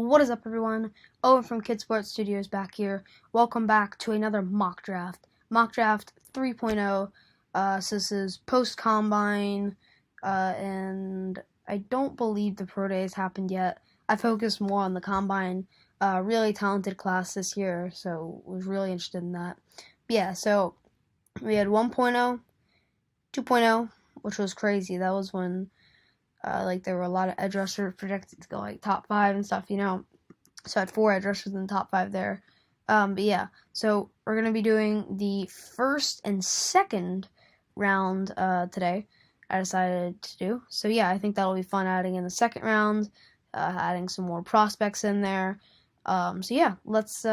What is up, everyone? Owen from Kid Sports Studios back here. Welcome back to another mock draft. Mock draft 3.0. So this is post-combine, and I don't believe the pro days happened yet. I focused more on the combine. Really talented class this year, so was really interested in that. But yeah, so we had 1.0, 2.0, which was crazy. That was when there were a lot of edge rushers projected to go like top 5 and stuff, So I had 4 edge rushers in the top 5 there. But yeah, so we're gonna be doing the first and second round today. I decided to do. So yeah, I think that'll be fun adding in the second round, adding some more prospects in there. So yeah, let's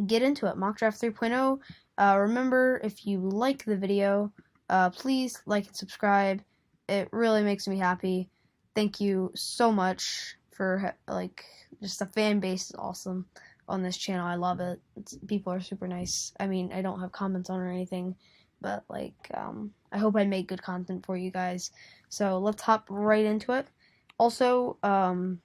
get into it. Mock Draft 3.0. Remember, if you like the video, please like and subscribe. It really makes me happy. Thank you so much for, just the fan base is awesome on this channel. I love it. People are super nice. I mean, I don't have comments on or anything, but, I hope I make good content for you guys. So, let's hop right into it. Also, I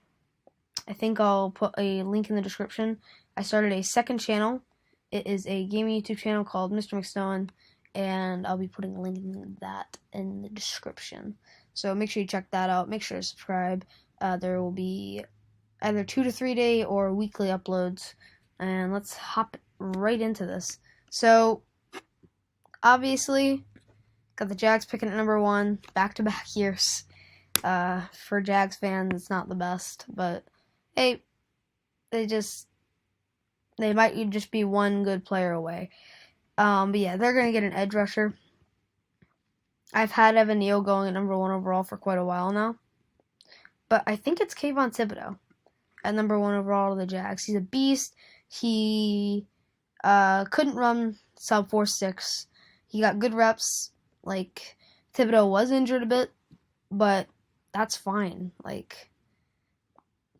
think I'll put a link in the description. I started a second channel. It is a gaming YouTube channel called Mr. McSnowen, and I'll be putting a link in that in the description. So make sure you check that out. Make sure to subscribe. There will be either 2 to 3 day or weekly uploads. And let's hop right into this. So, obviously, got the Jags picking at number 1, back-to-back years. For Jags fans, it's not the best, but hey, they might just be one good player away. But yeah, they're going to get an edge rusher. I've had Evan Neal going at number 1 overall for quite a while now. But I think it's Kayvon Thibodeaux at number 1 overall to the Jags. He's a beast. He couldn't run sub 4.6. He got good reps. Thibodeaux was injured a bit, but that's fine.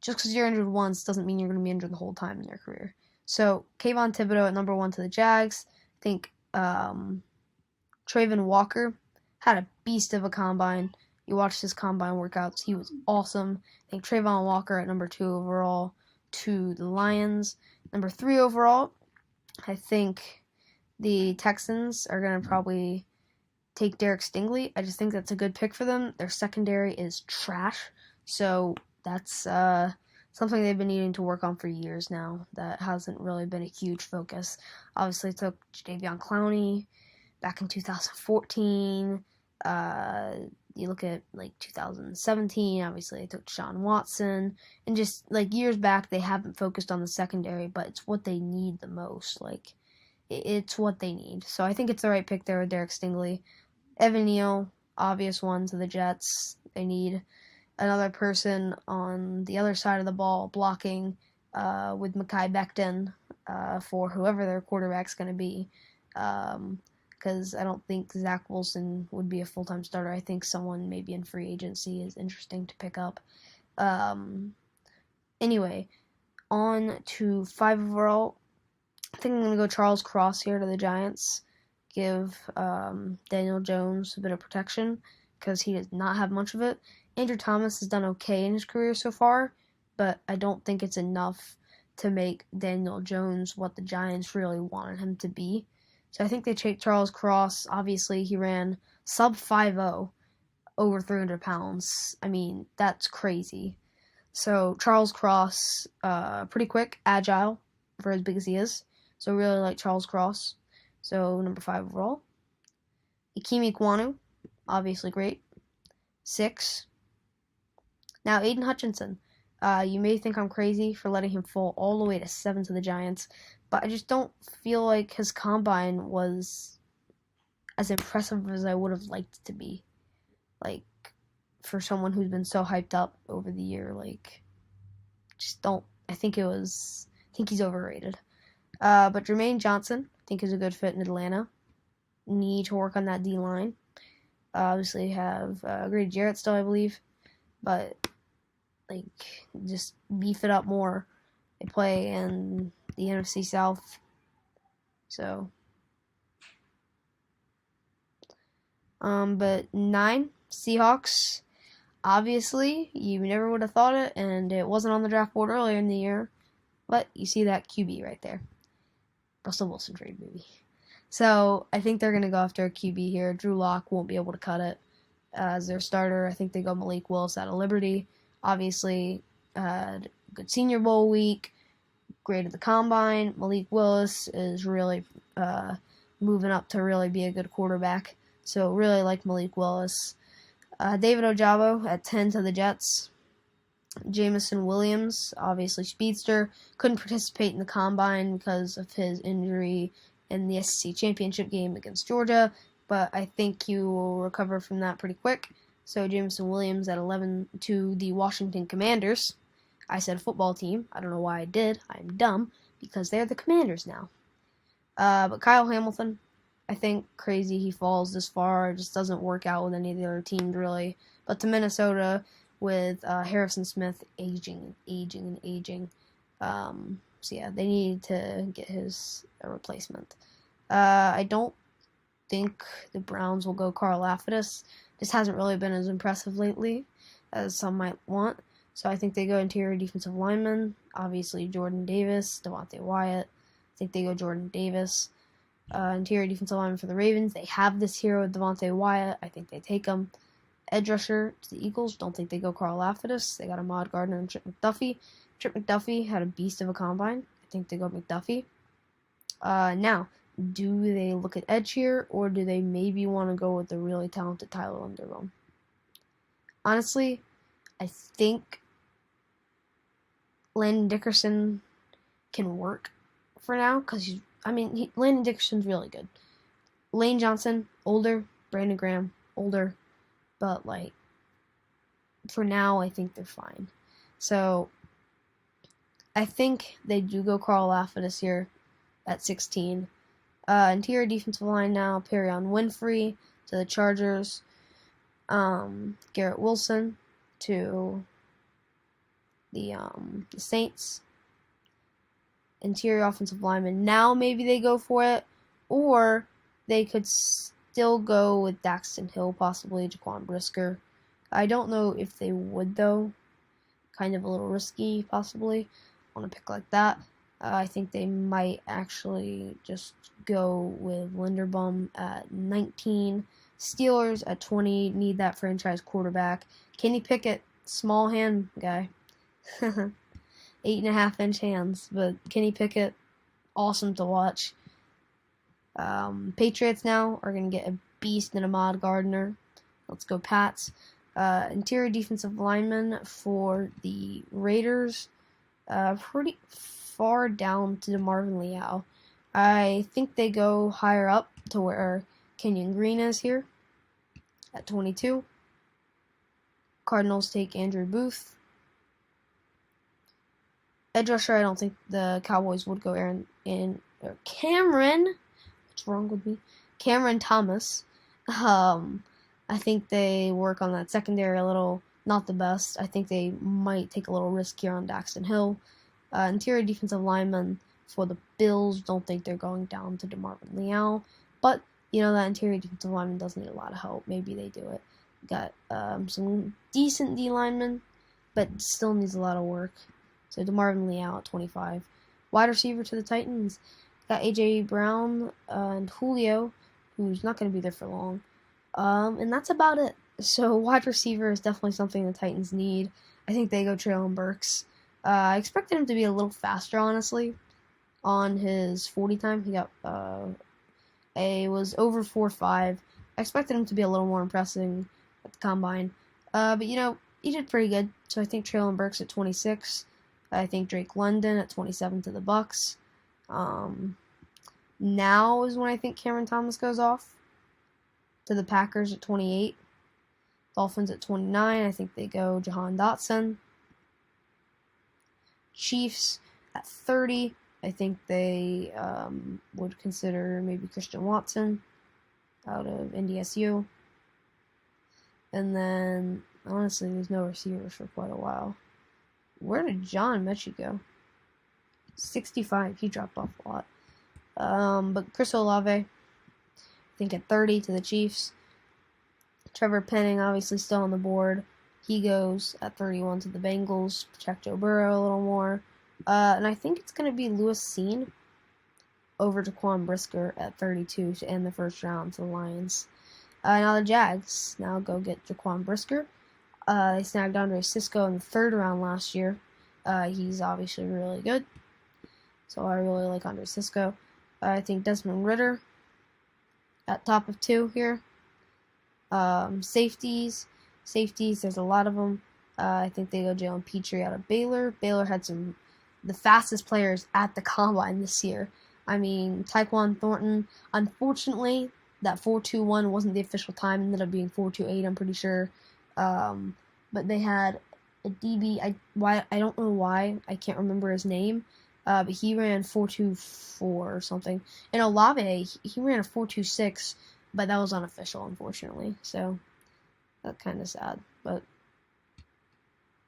Just because you're injured once doesn't mean you're going to be injured the whole time in your career. So, Kayvon Thibodeaux at number 1 to the Jags. I think Travon Walker had a beast of a combine. You watched his combine workouts. He was awesome. I think Travon Walker at number 2 overall to the Lions. Number 3 overall, I think the Texans are going to probably take Derek Stingley. I just think that's a good pick for them. Their secondary is trash. So that's something they've been needing to work on for years now. That hasn't really been a huge focus. Obviously, it took Jadeveon Clowney back in 2014. You look at 2017. Obviously, they took Deshaun Watson, and just years back, they haven't focused on the secondary, but it's what they need the most. It's what they need. So I think it's the right pick there with Derek Stingley. Evan Neal, obvious one to the Jets. They need another person on the other side of the ball blocking with Mekhi Becton for whoever their quarterback's going to be. Because I don't think Zach Wilson would be a full-time starter. I think someone maybe in free agency is interesting to pick up. Anyway, on to 5 overall. I think I'm going to go Charles Cross here to the Giants. Give Daniel Jones a bit of protection because he does not have much of it. Andrew Thomas has done okay in his career so far, but I don't think it's enough to make Daniel Jones what the Giants really wanted him to be. So I think they take Charles Cross. Obviously, he ran sub 5.0, over 300 pounds. I mean, that's crazy. So Charles Cross, pretty quick, agile for as big as he is. So really like Charles Cross. So number 5 overall. Ikemi Ekwonu, obviously great. 6. Now Aiden Hutchinson. You may think I'm crazy for letting him fall all the way to 7 to the Giants, but I just don't feel like his combine was as impressive as I would have liked it to be. For someone who's been so hyped up over the year, I think he's overrated. But Jermaine Johnson, I think is a good fit in Atlanta. Need to work on that D-line. Obviously have Grady Jarrett still, I believe, but just beef it up more. They play in the NFC South, so. But 9 Seahawks. Obviously, you never would have thought it, and it wasn't on the draft board earlier in the year, but you see that QB right there. Russell Wilson trade, baby. So I think they're going to go after a QB here. Drew Lock won't be able to cut it as their starter. I think they go Malik Willis out of Liberty. Obviously, good Senior Bowl week, great at the Combine. Malik Willis is really moving up to really be a good quarterback. So really like Malik Willis. David Ojabo at 10 to the Jets. Jamison Williams, obviously speedster, couldn't participate in the Combine because of his injury in the SEC championship game against Georgia, but I think he will recover from that pretty quick. So Jamison Williams at 11 to the Washington Commanders. I said football team. I don't know why I did. I'm dumb because they're the Commanders now. But Kyle Hamilton, I think crazy he falls this far. It just doesn't work out with any of the other teams really. But to Minnesota with Harrison Smith aging. So yeah, they need to get his replacement. I don't think the Browns will go Carl Lafferty. This hasn't really been as impressive lately as some might want. So I think they go interior defensive lineman. Obviously Jordan Davis, Devontae Wyatt. I think they go Jordan Davis. Interior defensive lineman for the Ravens. They have this hero with Devontae Wyatt. I think they take him. Edge rusher to the Eagles. Don't think they go Carl Lafferty. They got Ahmad Gardner and Trip McDuffie. Trip McDuffie had a beast of a combine. I think they go McDuffie. Now, do they look at edge here, or do they maybe want to go with the really talented Tyler Linderbaum? Honestly, I think Landon Dickerson can work for now, because Landon Dickerson's really good. Lane Johnson, older. Brandon Graham, older. But, for now, I think they're fine. So, I think they do go Carl Lafferty here at 16. Interior defensive line now, Perion Winfrey to the Chargers. Garrett Wilson to the Saints. Interior offensive lineman. Now maybe they go for it. Or they could still go with Daxton Hill, possibly Jaquan Brisker. I don't know if they would, though. Kind of a little risky, possibly, on a pick like that. I think they might actually just go with Linderbaum at 19. Steelers at 20 need that franchise quarterback. Kenny Pickett, small hand guy. 8.5-inch hands, but Kenny Pickett, awesome to watch. Patriots now are going to get a beast in Ahmad Gardner. Let's go Pats. Interior defensive lineman for the Raiders. Pretty far down to Marvin Leal. I think they go higher up to where Kenyon Green is here at 22. Cardinals take Andrew Booth. Edge rusher, I don't think the Cowboys would go Cameron. What's wrong with me? Cameron Thomas. I think they work on that secondary a little. Not the best. I think they might take a little risk here on Daxton Hill. Interior defensive lineman for the Bills. Don't think they're going down to DeMarvin Leal. But, that interior defensive lineman does need a lot of help. Maybe they do it. Got some decent D linemen, but still needs a lot of work. So DeMarvin Leal at 25. Wide receiver to the Titans. Got A.J. Brown and Julio, who's not going to be there for long. And that's about it. So wide receiver is definitely something the Titans need. I think they go Treylon Burks. I expected him to be a little faster, honestly, on his 40 time. He got was over 4.5. I expected him to be a little more impressive at the Combine. But, he did pretty good. So I think Treylon Burks at 26. I think Drake London at 27 to the Bucks. Now is when I think Cameron Thomas goes off to the Packers at 28. Dolphins at 29. I think they go Jahan Dotson. Chiefs at 30. I think they would consider maybe Christian Watson out of NDSU. And then, honestly, there's no receivers for quite a while. Where did John Mechie go? 65. He dropped off a lot. But Chris Olave, I think at 30 to the Chiefs. Trevor Penning, obviously still on the board He goes at 31 to the Bengals, protect Joe Burrow a little more. And I think it's going to be Lewis Cine over Jaquan Brisker at 32 to end the first round to the Lions. Now the Jags now go get Jaquan Brisker. They snagged Andre Cisco in the third round last year. He's obviously really good, so I really like Andre Cisco. I think Desmond Ridder at top of 2 here. Safeties, there's a lot of them. I think they go Jalen Petrie out of Baylor. Baylor had the fastest players at the combine this year. I mean, Tyquan Thornton, unfortunately, that 4.21 wasn't the official time. It ended up being 4.28, I'm pretty sure. But they had a DB. I don't know why. I can't remember his name. But he ran 4.24 or something. And Olave, he ran a 4.26, but that was unofficial, unfortunately. So that's kind of sad. But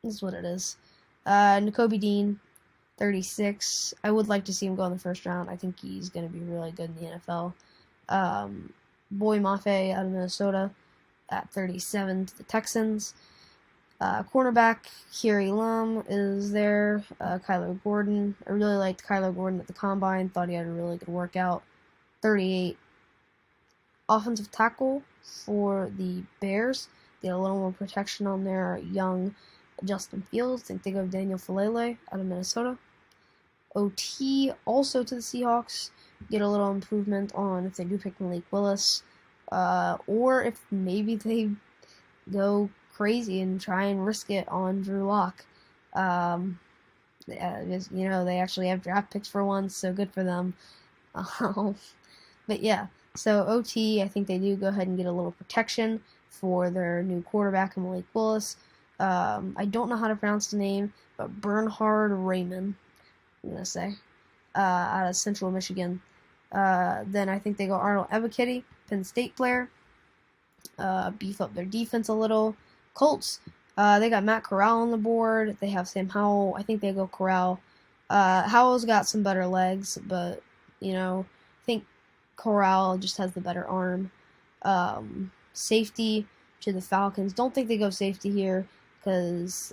this is what it is. Nakobe Dean, 36. I would like to see him go in the first round. I think he's going to be really good in the NFL. Boy Mafe out of Minnesota at 37 to the Texans. Cornerback Kerry Lum is there. Kyler Gordon. I really liked Kyler Gordon at the combine. Thought he had a really good workout. 38. Offensive tackle for the Bears. Get a little more protection on their young Justin Fields. I think they go Daniel Falele out of Minnesota. OT also to the Seahawks. Get a little improvement on if they do pick Malik Willis. Or if maybe they go crazy and try and risk it on Drew Lock. They actually have draft picks for once, so good for them. But yeah, so OT, I think they do go ahead and get a little protection for their new quarterback, Malik Willis. I don't know how to pronounce his name, but Bernhard Raymond, I'm going to say, out of Central Michigan. Then I think they go Arnold Ebiketie, Penn State player. Beef up their defense a little. Colts, they got Matt Corral on the board. They have Sam Howell. I think they go Corral. Howell's got some better legs, but, I think Corral just has the better arm. Safety to the Falcons. Don't think they go safety here because,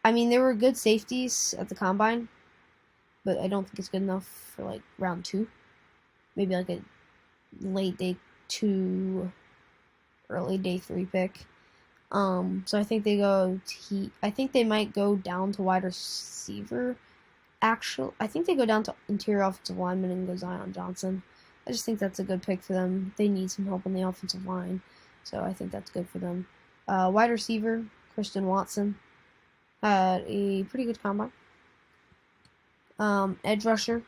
they were good safeties at the combine, but I don't think it's good enough for, round 2. Maybe, a late day 2, early day 3 pick. So I think they go I think they might go down to wide receiver. I think they go down to interior offensive lineman and go Zion Johnson. I just think that's a good pick for them. They need some help on the offensive line, so I think that's good for them. Wide receiver, Christian Watson, had a pretty good combine. Edge rusher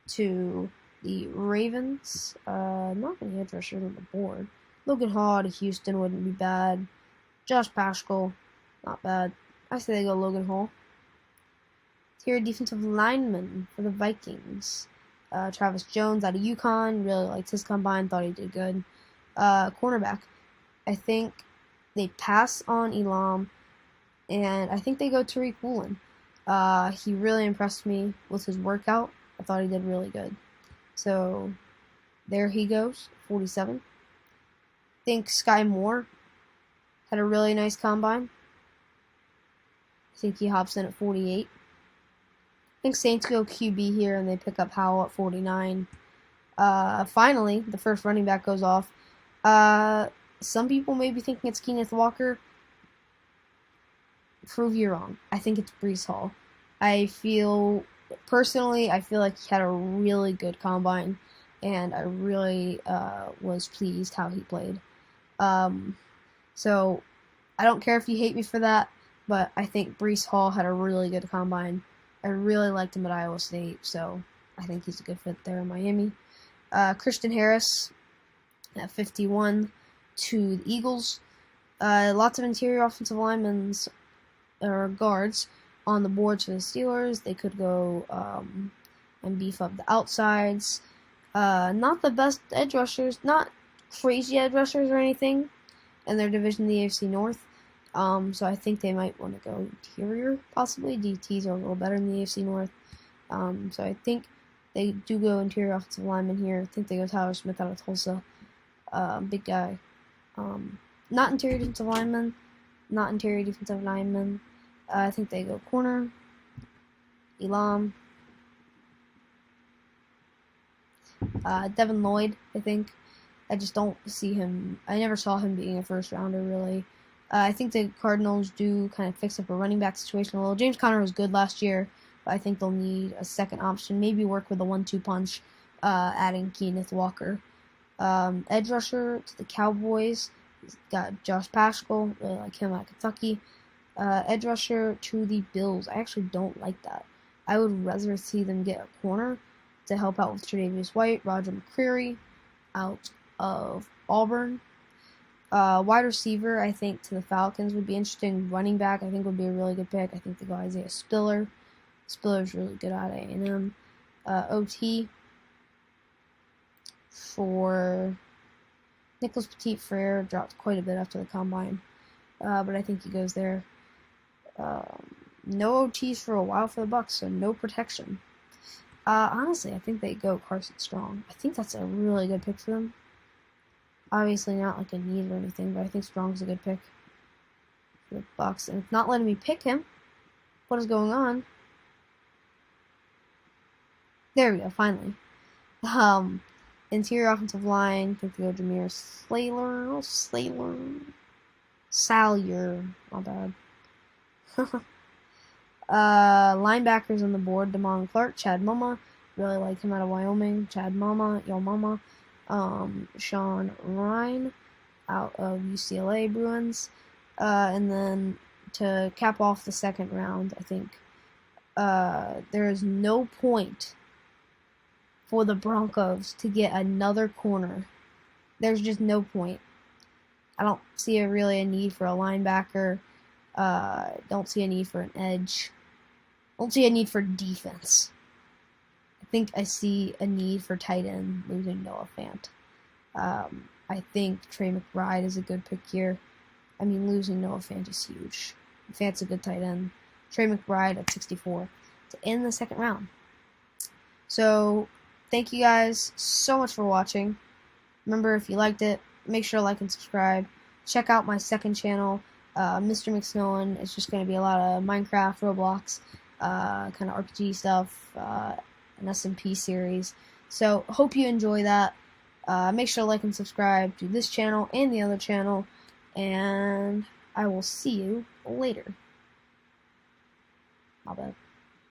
to the Ravens. Not any edge rusher on the board. Logan Hall to Houston wouldn't be bad. Josh Paschal, not bad. I say they go Logan Hall. Here, defensive lineman for the Vikings. Travis Jones out of UConn. Really liked his combine. Thought he did good. Cornerback. I think they pass on Elam. And I think they go Tariq Woolen. He really impressed me with his workout. I thought he did really good. So, there he goes. 47. I think Sky Moore had a really nice combine. I think he hops in at 48. I think Saints go QB here and they pick up Howell at 49. Finally, the first running back goes off. Some people may be thinking it's Kenneth Walker. Prove you wrong. I think it's Breece Hall. Personally, I feel like he had a really good combine, and I really was pleased how he played. So, I don't care if you hate me for that, but I think Breece Hall had a really good combine. I really liked him at Iowa State, so I think he's a good fit there in Miami. Christian Harris at 51 to the Eagles. Lots of interior offensive linemen or guards on the board for the Steelers. They could go and beef up the outsides. Not the best edge rushers, not crazy edge rushers or anything in their division, the AFC North. So I think they might want to go interior, possibly. DTs are a little better in the AFC North. So I think they do go interior offensive lineman here. I think they go Tyler Smith out of Tulsa. Big guy. Not interior defensive lineman. not interior defensive lineman. I think they go corner. Elam. Devin Lloyd, I think. I just don't see him. I never saw him being a first rounder, really. I think the Cardinals do kind of fix up a running back situation a little. James Conner was good last year, but I think they'll need a second option. Maybe work with a 1-2 punch, adding Kenneth Walker. Edge rusher to the Cowboys. He's got Josh Paschal, really like him at Kentucky. Edge rusher to the Bills. I actually don't like that. I would rather see them get a corner to help out with Tre'Davious White, Roger McCreary out of Auburn. Wide receiver, I think, to the Falcons would be interesting. Running back, I think, would be a really good pick. I think they go Isaiah Spiller. Spiller's really good at A&M. OT for Nicholas Petit-Frere dropped quite a bit after the combine, but I think he goes there. No OTs for a while for the Bucs, so no protection. Honestly, I think they go Carson Strong. I think that's a really good pick for them. Obviously not like a need or anything, but I think Strong's a good pick for the Bucs. And it's not letting me pick him. What is going on? There we go, finally. Interior offensive line, I think they go Jameer Salyer, my bad. Linebackers on the board, Damon Clark, Chad Mama, really like him out of Wyoming, Chad Mama, Yo Mama. Sean Ryan out of UCLA Bruins. And then to cap off the second round, I think there is no point for the Broncos to get another corner. There's just no point. I don't see really a need for a linebacker. Don't see a need for an edge. Don't see a need for defense. I think I see a need for tight end, losing Noah Fant. I think Trey McBride is a good pick here. I mean, losing Noah Fant is huge. Fant's a good tight end. Trey McBride at 64 to end the second round. So, thank you guys so much for watching. Remember, if you liked it, make sure to like and subscribe. Check out my second channel, Mr. McSnowin. It's just going to be a lot of Minecraft, Roblox, kind of RPG stuff, an SMP series. So, hope you enjoy that. Make sure to like and subscribe to this channel and the other channel. And I will see you later. My bad.